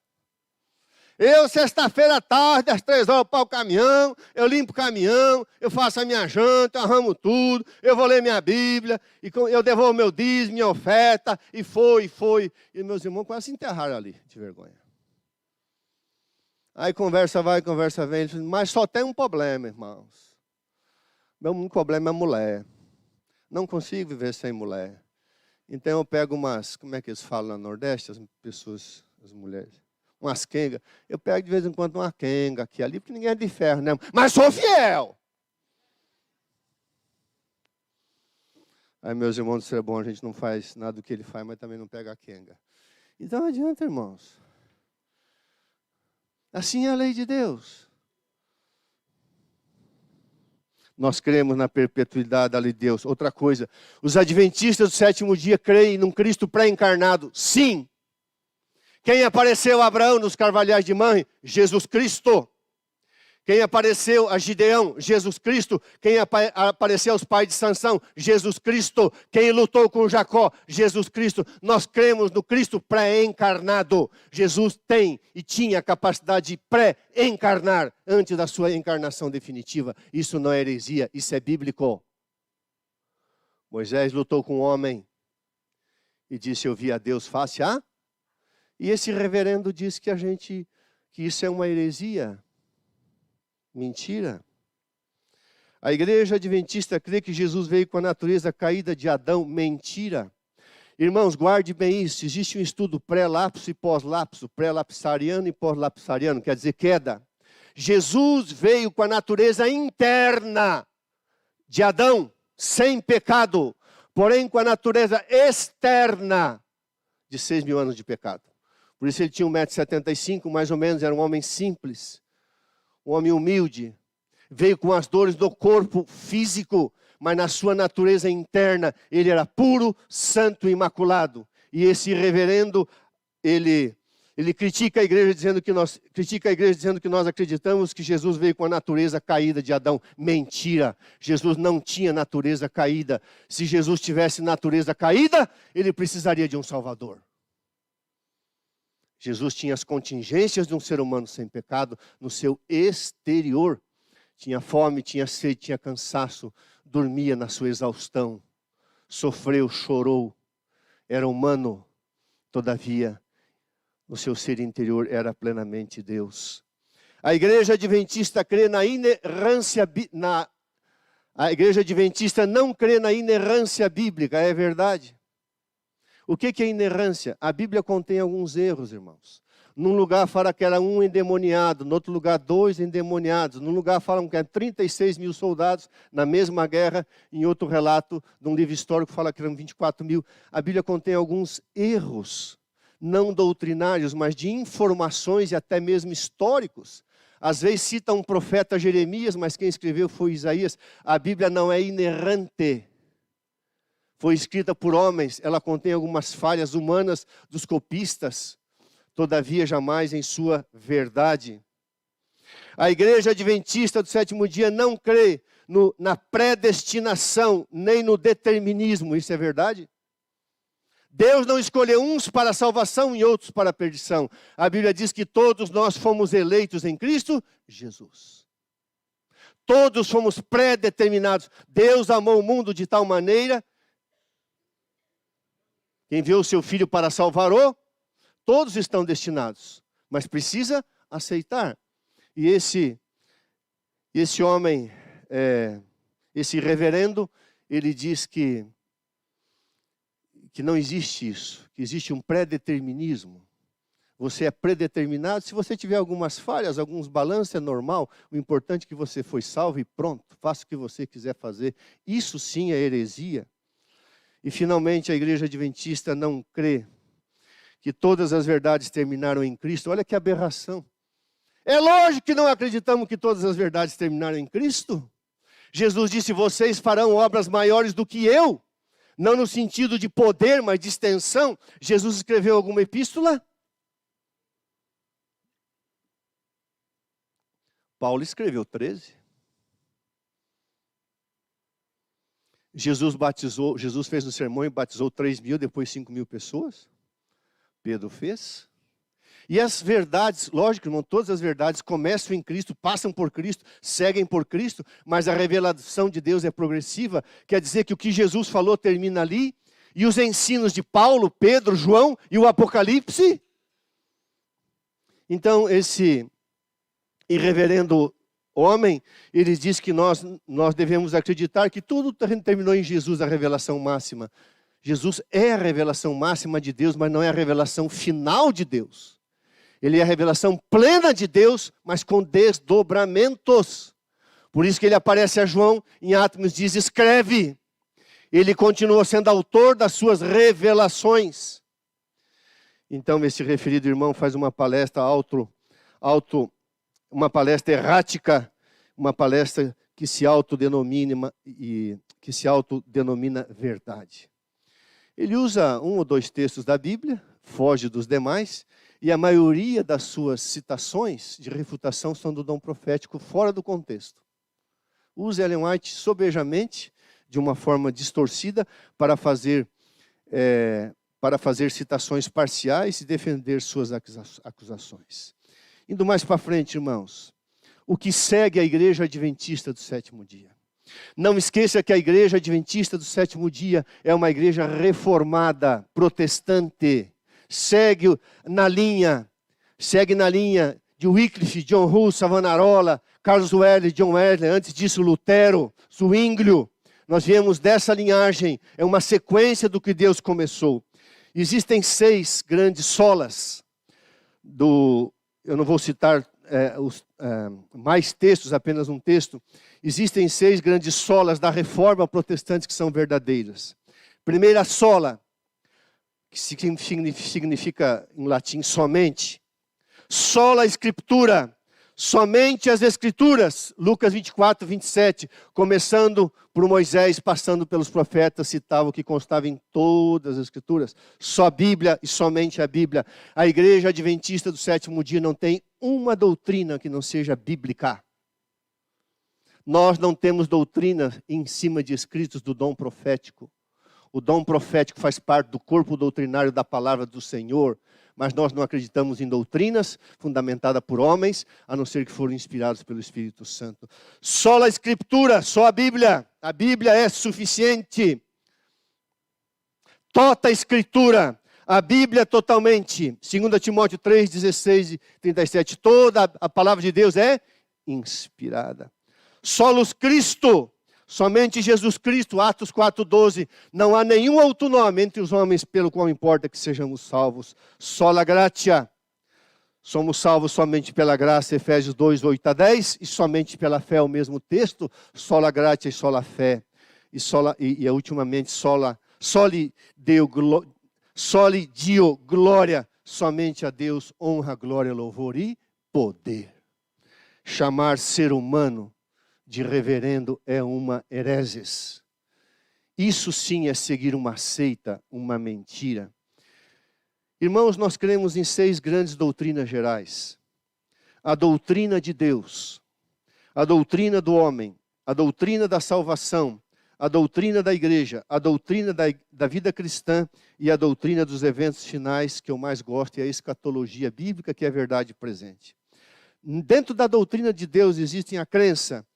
Eu, sexta-feira à tarde, às 3 horas, eu paro o caminhão, eu limpo o caminhão, eu faço a minha janta, eu arrumo tudo, eu vou ler minha Bíblia, e eu devolvo meu dízimo, minha oferta, e foi. E meus irmãos quase se enterraram ali, de vergonha. Aí conversa vai, conversa vem, mas só tem um problema, irmãos. Meu único problema é a mulher. Não consigo viver sem mulher. Então eu pego umas, como é que eles falam no Nordeste, as pessoas, as mulheres? Umas quengas. Eu pego de vez em quando uma quenga aqui ali, porque ninguém é de ferro, né? Mas sou fiel. Aí meus irmãos disseram, bom, a gente não faz nada do que ele faz, mas também não pega a quenga. Então não adianta, irmãos. Assim é a lei de Deus. Nós cremos na perpetuidade da lei de Deus. Outra coisa, os adventistas do 7º dia creem num Cristo pré-encarnado. Sim. Quem apareceu a Abraão nos carvalhais de Mamre? Jesus Cristo. Quem apareceu a Gideão? Jesus Cristo. Quem apareceu aos pais de Sansão? Jesus Cristo. Quem lutou com Jacó? Jesus Cristo. Nós cremos no Cristo pré-encarnado. Jesus tem e tinha a capacidade de pré-encarnar antes da sua encarnação definitiva. Isso não é heresia, isso é bíblico. Moisés lutou com um homem e disse, eu vi a Deus face a... E esse reverendo diz que isso é uma heresia. Mentira. A igreja adventista crê que Jesus veio com a natureza caída de Adão. Mentira. Irmãos, guarde bem isso. Existe um estudo pré-lapso e pós-lapso. Pré-lapsariano e pós-lapsariano. Quer dizer, queda. Jesus veio com a natureza interna de Adão, sem pecado. Porém, com a natureza externa de 6.000 anos de pecado. Por isso ele tinha 1,75 m, mais ou menos, era um homem simples, um homem humilde. Veio com as dores do corpo físico, mas na sua natureza interna, ele era puro, santo e imaculado. E esse reverendo, ele Ele critica a igreja dizendo que nós acreditamos que Jesus veio com a natureza caída de Adão. Mentira. Jesus não tinha natureza caída. Se Jesus tivesse natureza caída, ele precisaria de um Salvador. Jesus tinha as contingências de um ser humano sem pecado no seu exterior. Tinha fome, tinha sede, tinha cansaço, dormia na sua exaustão, sofreu, chorou. Era humano, todavia, no seu ser interior era plenamente Deus. A igreja adventista crê na inerrância, a igreja adventista não crê na inerrância bíblica, é verdade. O que é inerrância? A Bíblia contém alguns erros, irmãos. Num lugar fala que era 1 endemoniado, no outro lugar 2 endemoniados. Num lugar falam que eram 36 mil soldados na mesma guerra. Em outro relato, de um livro histórico, fala que eram 24 mil. A Bíblia contém alguns erros, não doutrinários, mas de informações e até mesmo históricos. Às vezes cita um profeta Jeremias, mas quem escreveu foi Isaías. A Bíblia não é inerrante. Foi escrita por homens, ela contém algumas falhas humanas dos copistas, todavia jamais em sua verdade. A igreja adventista do sétimo dia não crê na predestinação, nem no determinismo, isso é verdade? Deus não escolheu uns para a salvação e outros para a perdição. A Bíblia diz que todos nós fomos eleitos em Cristo Jesus. Todos fomos predeterminados. Deus amou o mundo de tal maneira que enviou o seu Filho para salvar todos estão destinados, mas precisa aceitar. E esse homem, esse reverendo, ele diz que não existe isso, que existe um predeterminismo. Você é predeterminado, se você tiver algumas falhas, alguns balanços, é normal. O importante é que você foi salvo e pronto, faça o que você quiser fazer. Isso sim é heresia. E finalmente a igreja adventista não crê que todas as verdades terminaram em Cristo. Olha que aberração. É lógico que não acreditamos que todas as verdades terminaram em Cristo. Jesus disse, vocês farão obras maiores do que eu. Não no sentido de poder, mas de extensão. Jesus escreveu alguma epístola? Paulo escreveu 13. Jesus fez um sermão e batizou 3.000, depois 5.000 pessoas. Pedro fez. E as verdades, lógico, irmão, todas as verdades começam em Cristo, passam por Cristo, seguem por Cristo, mas a revelação de Deus é progressiva, quer dizer que o que Jesus falou termina ali, e os ensinos de Paulo, Pedro, João e o Apocalipse. Então, esse irreverendo homem, ele diz que nós devemos acreditar que tudo terminou em Jesus, a revelação máxima. Jesus é a revelação máxima de Deus, mas não é a revelação final de Deus. Ele é a revelação plena de Deus, mas com desdobramentos. Por isso que ele aparece a João em Atos, diz, escreve. Ele continua sendo autor das suas revelações. Então, esse referido irmão faz uma palestra uma palestra errática, uma palestra que se autodenomina verdade. Ele usa 1 ou 2 textos da Bíblia, foge dos demais, e a maioria das suas citações de refutação são do dom profético fora do contexto. Usa Ellen White sobejamente, de uma forma distorcida, para fazer citações parciais e defender suas acusações. Indo mais para frente, irmãos, o que segue a igreja adventista do sétimo dia? Não esqueça que a igreja adventista do sétimo dia é uma igreja reformada, protestante. Segue na linha de Wycliffe, John Huss, Savonarola, Carlos Wesley, John Wesley, antes disso Lutero, Zwinglio. Nós viemos dessa linhagem, é uma sequência do que Deus começou. Existem 6 grandes solas eu não vou citar mais textos, apenas um texto. Existem 6 grandes solas da reforma protestante que são verdadeiras. Primeira sola, que significa em latim somente. Sola Escritura, Somente as Escrituras, Lucas 24, 27, começando por Moisés, passando pelos profetas, citava o que constava em todas as Escrituras. Só a Bíblia e somente a Bíblia. A Igreja Adventista do Sétimo Dia não tem uma doutrina que não seja bíblica. Nós não temos doutrina em cima de escritos do dom profético. O dom profético faz parte do corpo doutrinário da palavra do Senhor, mas nós não acreditamos em doutrinas fundamentadas por homens, a não ser que foram inspirados pelo Espírito Santo. Só a Escritura, só a Bíblia é suficiente. Toda a Escritura, a Bíblia totalmente. 2 Timóteo 3, 16 e 37, toda a palavra de Deus é inspirada. Solos Cristo, somente Jesus Cristo, Atos 4,12. Não há nenhum outro nome entre os homens pelo qual importa que sejamos salvos. Sola gratia. Somos salvos somente pela graça, Efésios 2, 8 a 10. E somente pela fé, o mesmo texto. Sola gratia e sola fé. E ultimamente, soli Dio glória. Somente a Deus honra, glória, louvor e poder. Chamar ser humano de reverendo é uma hereses. Isso sim é seguir uma seita, uma mentira. Irmãos, nós cremos em 6 grandes doutrinas gerais. A doutrina de Deus, a doutrina do homem, a doutrina da salvação, a doutrina da igreja, a doutrina da vida cristã e a doutrina dos eventos finais, que eu mais gosto, é a escatologia bíblica, que é a verdade presente. Dentro da doutrina de Deus existe a crença,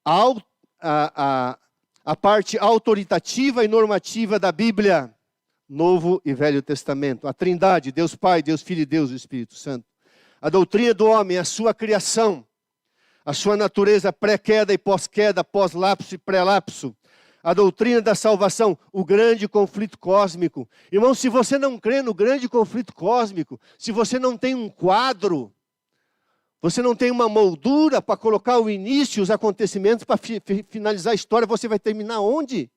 a parte autoritativa e normativa da Bíblia, Novo e Velho Testamento. A Trindade, Deus Pai, Deus Filho e Deus Espírito Santo. A doutrina do homem, a sua criação, a sua natureza pré-queda e pós-queda, pós-lapso e pré-lapso. A doutrina da salvação, o grande conflito cósmico. Irmão, se você não crê no grande conflito cósmico, se você não tem um quadro, você não tem uma moldura para colocar o início, os acontecimentos, para finalizar a história, você vai terminar onde?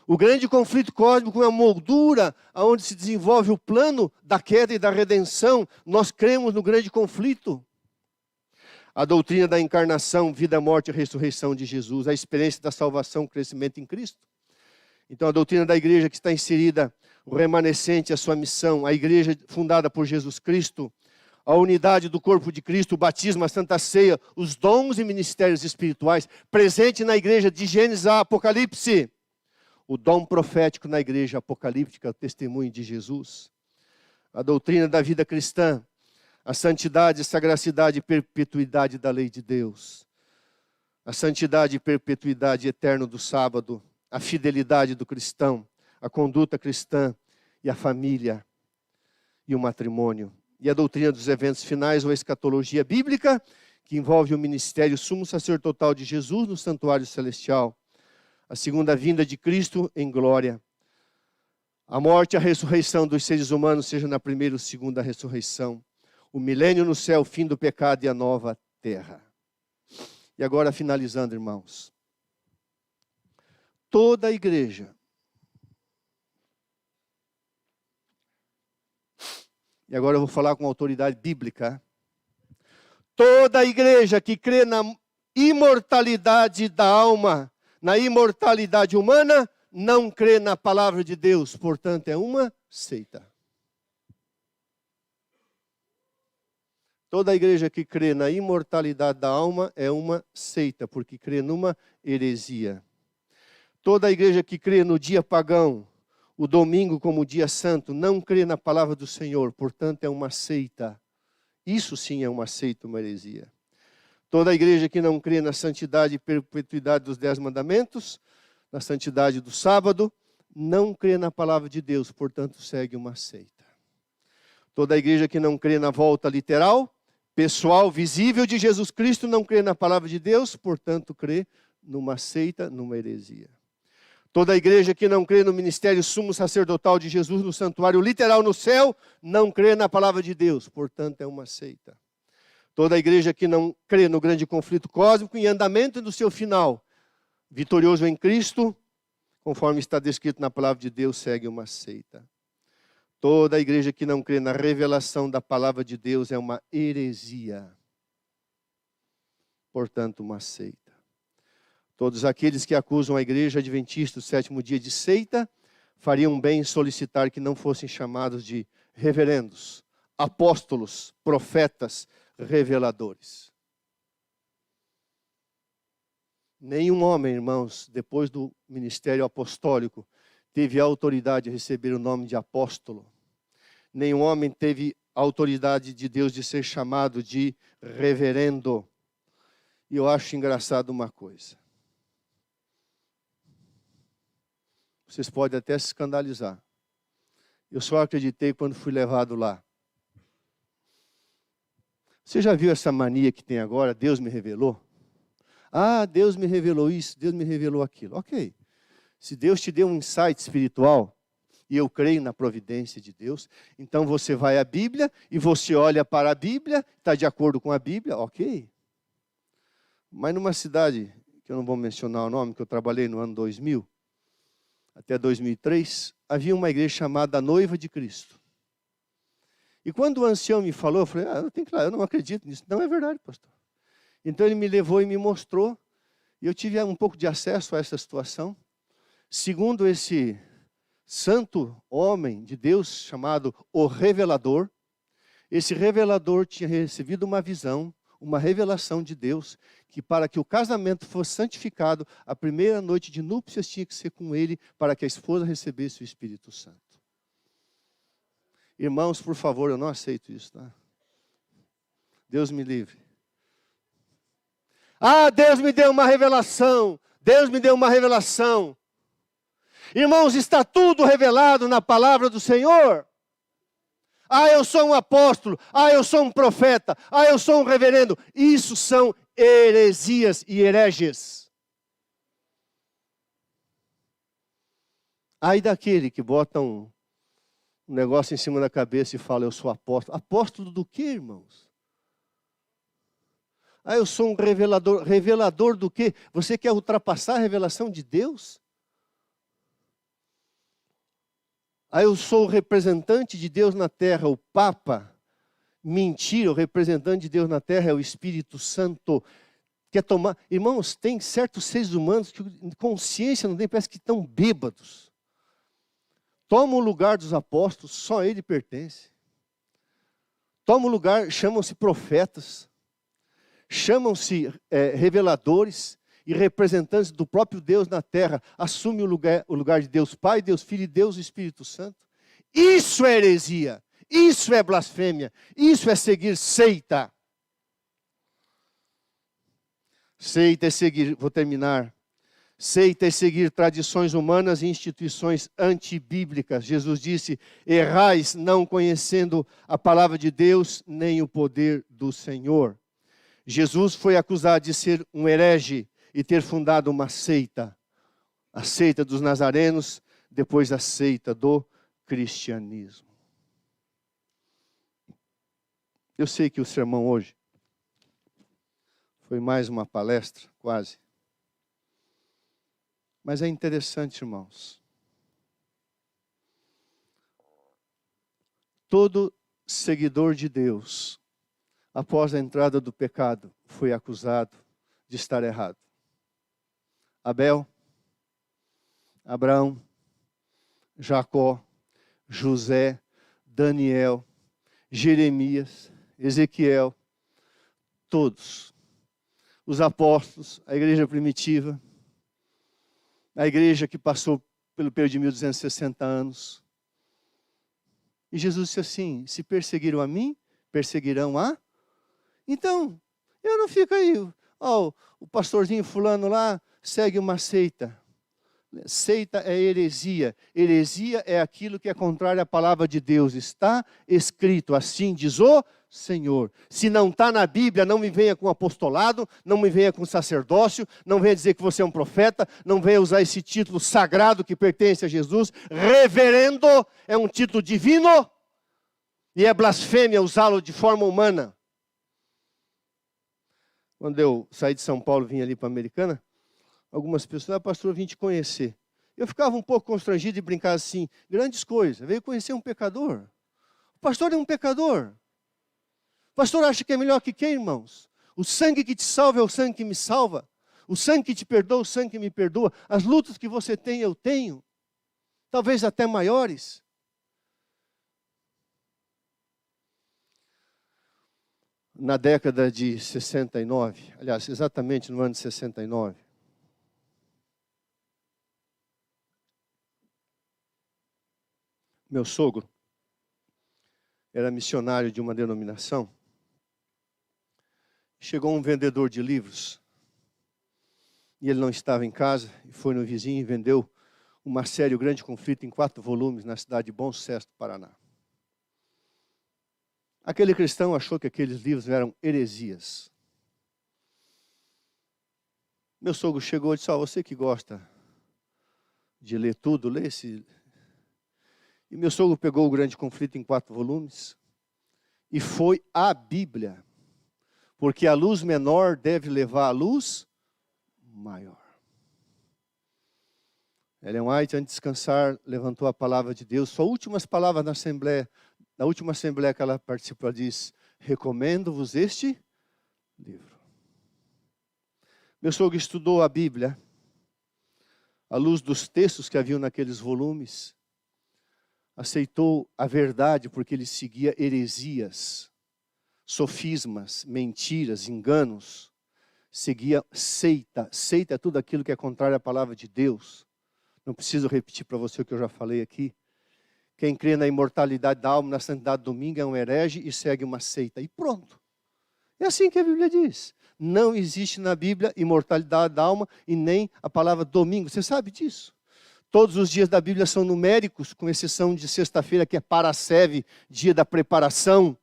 O grande conflito cósmico é uma moldura onde se desenvolve o plano da queda e da redenção. Nós cremos no grande conflito. A doutrina da encarnação, vida, morte e ressurreição de Jesus. A experiência da salvação, crescimento em Cristo. Então a doutrina da igreja que está inserida, o remanescente, a sua missão. A igreja fundada por Jesus Cristo. A unidade do corpo de Cristo, o batismo, a Santa Ceia, os dons e ministérios espirituais, presente na igreja de Gênesis a Apocalipse. O dom profético na igreja apocalíptica, o testemunho de Jesus. A doutrina da vida cristã, a santidade, sagracidade e perpetuidade da lei de Deus. A santidade e perpetuidade eterna do sábado, a fidelidade do cristão, a conduta cristã e a família e o matrimônio. E a doutrina dos eventos finais, ou a escatologia bíblica, que envolve o ministério sumo sacerdotal de Jesus no santuário celestial. A segunda vinda de Cristo em glória. A morte e a ressurreição dos seres humanos, seja na primeira ou segunda ressurreição. O milênio no céu, o fim do pecado e a nova terra. E agora finalizando, irmãos. Toda a igreja, e agora eu vou falar com autoridade bíblica. Toda a igreja que crê na imortalidade da alma, na imortalidade humana, não crê na palavra de Deus, portanto é uma seita. Toda a igreja que crê na imortalidade da alma é uma seita, porque crê numa heresia. Toda a igreja que crê no dia pagão, o domingo como dia santo, não crê na palavra do Senhor, portanto é uma seita. Isso sim é uma seita, uma heresia. Toda a igreja que não crê na santidade e perpetuidade dos 10 mandamentos, na santidade do sábado, não crê na palavra de Deus, portanto segue uma seita. Toda a igreja que não crê na volta literal, pessoal, visível de Jesus Cristo, não crê na palavra de Deus, portanto crê numa seita, numa heresia. Toda a igreja que não crê no ministério sumo sacerdotal de Jesus no santuário literal no céu, não crê na palavra de Deus, portanto é uma seita. Toda a igreja que não crê no grande conflito cósmico em andamento do seu final, vitorioso em Cristo, conforme está descrito na palavra de Deus, segue uma seita. Toda a igreja que não crê na revelação da palavra de Deus é uma heresia. portanto, uma seita. Todos aqueles que acusam a igreja adventista do sétimo dia de seita, fariam bem em solicitar que não fossem chamados de reverendos, apóstolos, profetas, reveladores. Nenhum homem, irmãos, depois do ministério apostólico, teve a autoridade de receber o nome de apóstolo. Nenhum homem teve a autoridade de Deus de ser chamado de reverendo. E eu acho engraçado uma coisa. Vocês podem até se escandalizar. Eu só acreditei quando fui levado lá. Você já viu essa mania que tem agora? Deus me revelou. Ah, Deus me revelou isso, Deus me revelou aquilo. Ok. Se Deus te deu um insight espiritual, e eu creio na providência de Deus, então você vai à Bíblia e você olha para a Bíblia, está de acordo com a Bíblia, ok. Mas numa cidade, que eu não vou mencionar o nome, que eu trabalhei no ano 2000, até 2003, havia uma igreja chamada Noiva de Cristo. E quando o ancião me falou, eu falei, eu não acredito nisso. Não é verdade, pastor. Então ele me levou e me mostrou, e eu tive um pouco de acesso a essa situação. Segundo esse santo homem de Deus, chamado o Revelador, esse revelador tinha recebido uma visão, uma revelação de Deus, que para que o casamento fosse santificado, a primeira noite de núpcias tinha que ser com ele, para que a esposa recebesse o Espírito Santo. Irmãos, por favor, eu não aceito isso, tá? Deus me livre. Ah, Deus me deu uma revelação. Deus me deu uma revelação. Irmãos, está tudo revelado na palavra do Senhor. Ah, eu sou um apóstolo. Ah, eu sou um profeta. Ah, eu sou um reverendo. Isso são heresias e hereges. Ai daquele que bota um negócio em cima da cabeça e fala, eu sou apóstolo. Apóstolo do quê, irmãos? Ah, eu sou um revelador. Revelador do quê? Você quer ultrapassar a revelação de Deus? Ah, eu sou o representante de Deus na terra, o Papa. Mentira, o representante de Deus na terra é o Espírito Santo. Quer tomar... Irmãos, tem certos seres humanos que consciência não tem, parece que estão bêbados. Toma o lugar dos apóstolos, só ele pertence. Toma o lugar, chamam-se profetas. Chamam-se reveladores e representantes do próprio Deus na terra. Assume o lugar de Deus Pai, Deus Filho e Deus Espírito Santo. Isso é heresia. Isso é blasfêmia. Isso é seguir seita. Seita é seguir, vou terminar. Seita é seguir tradições humanas e instituições antibíblicas. Jesus disse, errais não conhecendo a palavra de Deus, nem o poder do Senhor. Jesus foi acusado de ser um herege e ter fundado uma seita. A seita dos nazarenos, depois a seita do cristianismo. Eu sei que o sermão hoje foi mais uma palestra, quase. Mas é interessante, irmãos. Todo seguidor de Deus, após a entrada do pecado, foi acusado de estar errado. Abel, Abraão, Jacó, José, Daniel, Jeremias, Ezequiel, todos. Os apóstolos, a igreja primitiva, a igreja que passou pelo período de 1260 anos. E Jesus disse assim, se perseguiram a mim, perseguirão a... Então, eu não fico aí, o pastorzinho fulano lá segue uma seita. Seita é heresia. Heresia é aquilo que é contrário à palavra de Deus. Está escrito, assim diz o Senhor. Se não está na Bíblia, não me venha com apostolado, não me venha com sacerdócio, não venha dizer que você é um profeta, não venha usar esse título sagrado que pertence a Jesus. Reverendo é um título divino e é blasfêmia usá-lo de forma humana. Quando eu saí de São Paulo e vim ali para a Americana, algumas pessoas, pastor, eu vim te conhecer. Eu ficava um pouco constrangido de brincar assim, grandes coisas. Veio conhecer um pecador. O pastor é um pecador. O pastor acha que é melhor que quem, irmãos? O sangue que te salva é o sangue que me salva. O sangue que te perdoa, o sangue que me perdoa. As lutas que você tem, eu tenho. Talvez até maiores. Na década de 69, aliás, exatamente no ano de 69, meu sogro era missionário de uma denominação. Chegou um vendedor de livros, e ele não estava em casa, e foi no vizinho e vendeu uma série, O Grande Conflito, em 4 volumes, na cidade de Bom Sucesso, do Paraná. Aquele cristão achou que aqueles livros eram heresias. Meu sogro chegou e disse, você que gosta de ler tudo, lê esse. E meu sogro pegou O Grande Conflito em 4 volumes e foi à Bíblia. Porque a luz menor deve levar a luz maior. Ellen White, antes de descansar, levantou a palavra de Deus. Suas últimas palavras na assembleia, na última assembleia que ela participou, ela diz, recomendo-vos este livro. Meu sogro estudou a Bíblia, à luz dos textos que haviam naqueles volumes, aceitou a verdade porque ele seguia heresias, sofismas, mentiras, enganos, seguia seita. Seita é tudo aquilo que é contrário à palavra de Deus. Não preciso repetir para você o que eu já falei aqui. Quem crê na imortalidade da alma, na santidade do domingo, é um herege e segue uma seita. E pronto. É assim que a Bíblia diz. Não existe na Bíblia imortalidade da alma e nem a palavra domingo. Você sabe disso? Todos os dias da Bíblia são numéricos, com exceção de sexta-feira, que é Parasceve, dia da preparação.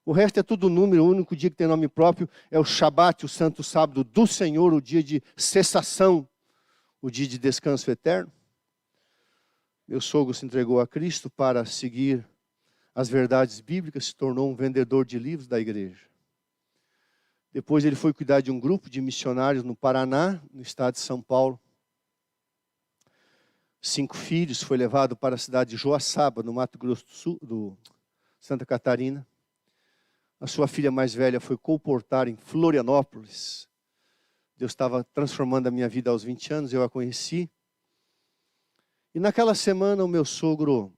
O resto é tudo número. O único dia que tem nome próprio é o Shabat, o santo sábado do Senhor, o dia de cessação, o dia de descanso eterno. Meu sogro se entregou a Cristo para seguir as verdades bíblicas, se tornou um vendedor de livros da igreja. Depois ele foi cuidar de um grupo de missionários no Paraná, no estado de São Paulo. 5 filhos, foi levado para a cidade de Joaçaba, no Mato Grosso do Sul, Santa Catarina. A sua filha mais velha foi colportar em Florianópolis. Deus estava transformando a minha vida aos 20 anos, eu a conheci. E naquela semana o meu sogro,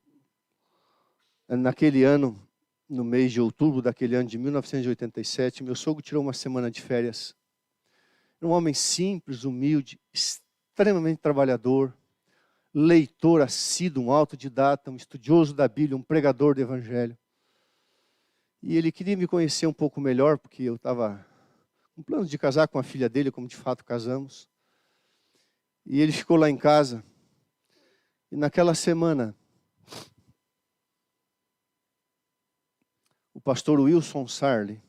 naquele ano, no mês de outubro daquele ano de 1987, meu sogro tirou uma semana de férias. Era um homem simples, humilde, extremamente trabalhador, leitor assíduo, um autodidata, um estudioso da Bíblia, um pregador do Evangelho. E ele queria me conhecer um pouco melhor, porque eu estava com planos de casar com a filha dele, como de fato casamos. E ele ficou lá em casa. E naquela semana, o pastor Wilson Sarli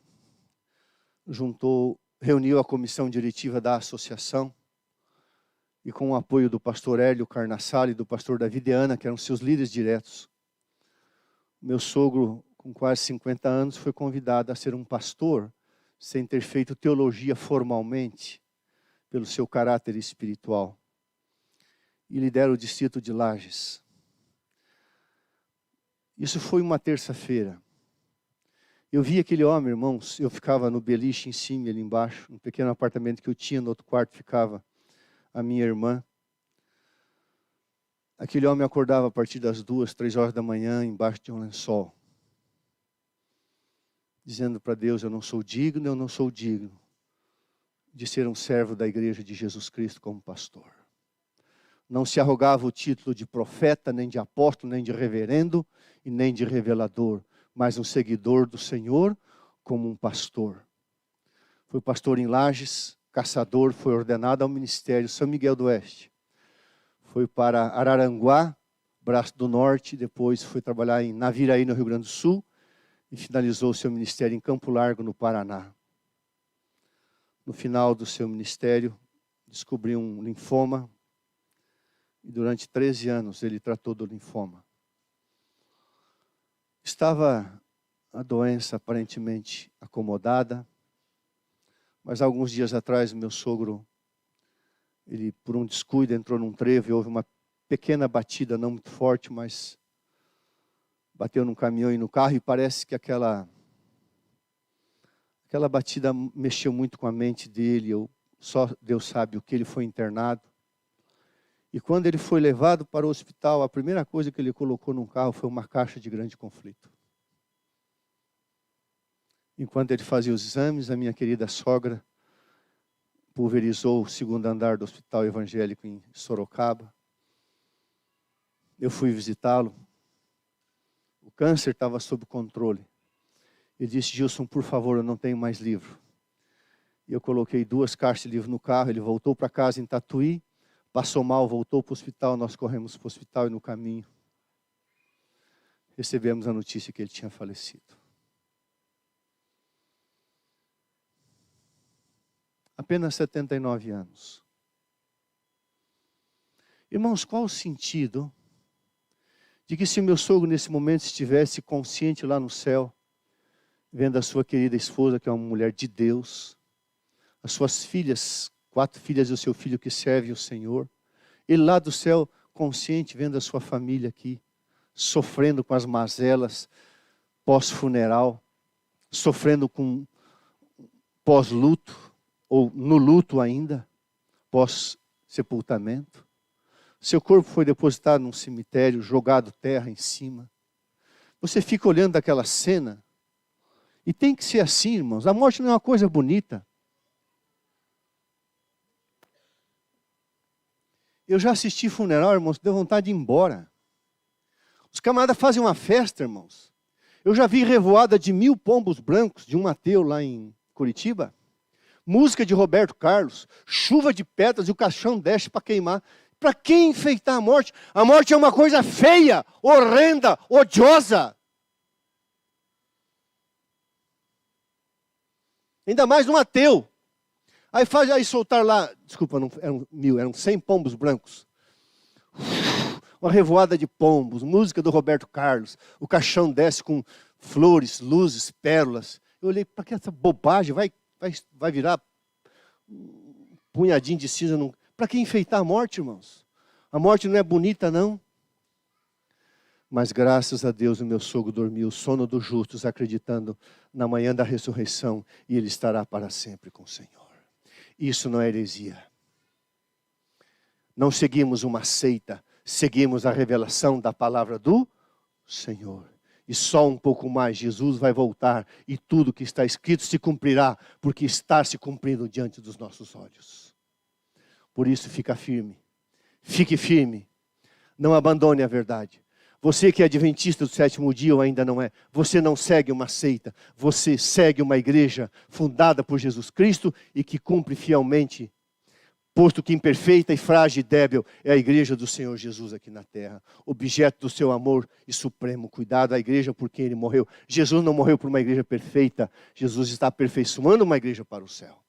reuniu a comissão diretiva da associação, e com o apoio do pastor Hélio Carnassale e do pastor David Ana, que eram seus líderes diretos, meu sogro, com quase 50 anos, foi convidado a ser um pastor, sem ter feito teologia formalmente, pelo seu caráter espiritual. E lidera o distrito de Lages. Isso foi uma terça-feira. Eu vi aquele homem, irmãos, eu ficava no beliche em cima e ali embaixo, um pequeno apartamento que eu tinha, no outro quarto ficava a minha irmã. Aquele homem acordava a partir das 2, 3 horas da manhã, embaixo de um lençol, dizendo para Deus, eu não sou digno de ser um servo da igreja de Jesus Cristo como pastor. Não se arrogava o título de profeta, nem de apóstolo, nem de reverendo e nem de revelador, mas um seguidor do Senhor como um pastor. Foi pastor em Lages, caçador, foi ordenado ao ministério São Miguel do Oeste. Foi para Araranguá, Braço do Norte, depois foi trabalhar em Naviraí, no Rio Grande do Sul, e finalizou seu ministério em Campo Largo, no Paraná. No final do seu ministério, descobriu um linfoma, e durante 13 anos ele tratou do linfoma. Estava a doença aparentemente acomodada, mas alguns dias atrás meu sogro, ele por um descuido entrou num trevo e houve uma pequena batida, não muito forte, mas bateu num caminhão e no carro, e parece que aquela Aquela batida mexeu muito com a mente dele, só Deus sabe o que ele foi internado. E quando ele foi levado para o hospital, a primeira coisa que ele colocou num carro foi uma caixa de grande conflito. Enquanto ele fazia os exames, a minha querida sogra pulverizou o segundo andar do hospital evangélico em Sorocaba. Eu fui visitá-lo. O câncer estava sob controle. Ele disse: Gilson, por favor, eu não tenho mais livro. E eu coloquei 2 caixas de livro no carro. Ele voltou para casa em Tatuí, passou mal, voltou para o hospital. Nós corremos para o hospital e no caminho recebemos a notícia que ele tinha falecido. Apenas 79 anos. Irmãos, qual o sentido de que se o meu sogro nesse momento estivesse consciente lá no céu, vendo a sua querida esposa, que é uma mulher de Deus, as suas filhas, 4 filhas e o seu filho que servem o Senhor, ele lá do céu consciente, vendo a sua família aqui, sofrendo com as mazelas pós-funeral, sofrendo com pós-luto, ou no luto ainda, pós-sepultamento. Seu corpo foi depositado num cemitério, jogado terra em cima. Você fica olhando aquela cena, e tem que ser assim, irmãos. A morte não é uma coisa bonita. Eu já assisti funeral, irmãos, deu vontade de ir embora. Os camaradas fazem uma festa, irmãos. Eu já vi revoada de 1000 pombos brancos de um ateu lá em Curitiba. Música de Roberto Carlos, chuva de pedras e o caixão desce para queimar. Para que enfeitar a morte? A morte é uma coisa feia, horrenda, odiosa. Ainda mais um ateu. Aí soltar lá, desculpa, não eram 1000, eram 100 pombos brancos. Uma revoada de pombos, música do Roberto Carlos. O caixão desce com flores, luzes, pérolas. Eu olhei, para que essa bobagem? Vai virar um punhadinho de cinza. Para que enfeitar a morte, irmãos? A morte não é bonita, não. Mas graças a Deus o meu sogro dormiu o sono dos justos, acreditando na manhã da ressurreição, e ele estará para sempre com o Senhor. Isso não é heresia. Não seguimos uma seita, seguimos a revelação da palavra do Senhor. E só um pouco mais Jesus vai voltar e tudo que está escrito se cumprirá, porque está se cumprindo diante dos nossos olhos. Por isso fica firme, fique firme, não abandone a verdade. Você que é adventista do 7º dia ou ainda não é, você não segue uma seita, você segue uma igreja fundada por Jesus Cristo e que cumpre fielmente, posto que imperfeita e frágil e débil é a igreja do Senhor Jesus aqui na terra, objeto do seu amor e supremo cuidado, a igreja por quem ele morreu. Jesus não morreu por uma igreja perfeita, Jesus está aperfeiçoando uma igreja para o céu.